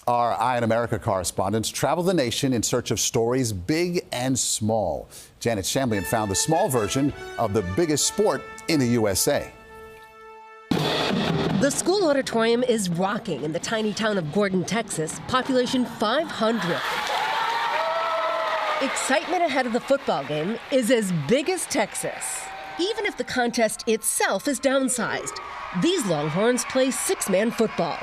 Our Eye on America correspondents travel the nation in search of stories big and small. Janet Shamlian found the small version of the biggest sport in the USA. The school auditorium is rocking in the tiny town of Gordon, Texas, population 500. Excitement ahead of the football game is as big as Texas. Even if the contest itself is downsized, these Longhorns play six-man football.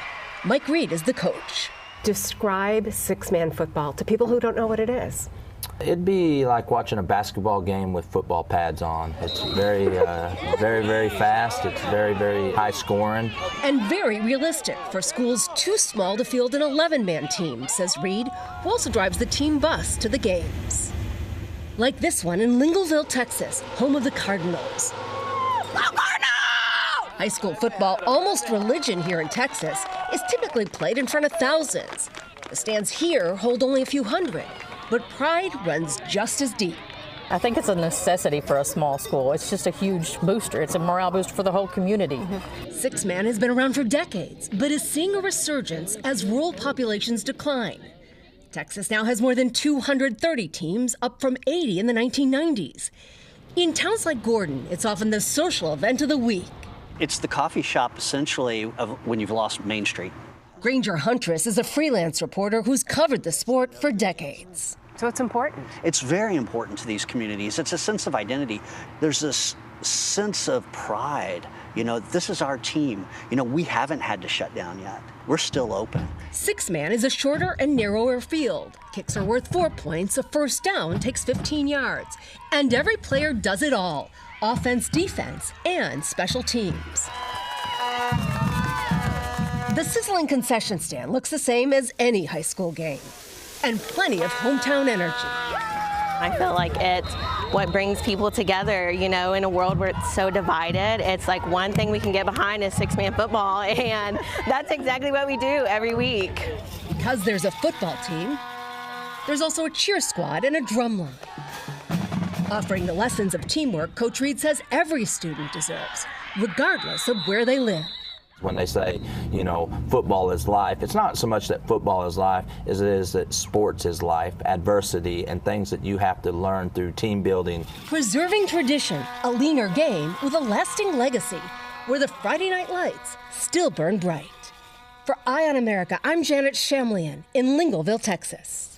Mike Reed is the coach. Describe six-man football to people who don't know what it is. It'd be like watching a basketball game with football pads on. It's very, very fast. It's very high scoring. And very realistic for schools too small to field an 11-man team, says Reed, who also drives the team bus to the games. Like this one in Lingleville, Texas, home of the Cardinals. High school football, almost religion here in Texas, is typically played in front of thousands. The stands here hold only a few hundred, but pride runs just as deep. I think it's a necessity for a small school. It's just a huge booster. It's a morale boost for the whole community. Six-man has been around for decades, but is seeing a resurgence as rural populations decline. Texas now has more than 230 teams, up from 80 in the 1990s. In towns like Gordon, it's often the social event of the week. It's the coffee shop, essentially, of when you've lost Main Street. Granger Huntress is a freelance reporter who's covered the sport for decades. So it's important. It's very important to these communities. It's a sense of identity. There's this sense of pride. You know, this is our team. You know, we haven't had to shut down yet. We're still open. Six-man is a shorter and narrower field. Kicks are worth 4 points. A first down takes 15 yards. And every player does it all. Offense, defense, and special teams. The sizzling concession stand looks the same as any high school game. And plenty of hometown energy. I feel like it's what brings people together, you know, in a world where it's so divided. It's like one thing we can get behind is six-man football, and that's exactly what we do every week. Because there's a football team, there's also a cheer squad and a drum line. Offering the lessons of teamwork Coach Reed says every student deserves, regardless of where they live. When they say, you know, football is life, it's not so much that football is life as it is that sports is life, adversity, and things that you have to learn through team building. Preserving tradition, a leaner game with a lasting legacy, where the Friday night lights still burn bright. For Eye on America, I'm Janet Shamlian in Lingleville, Texas.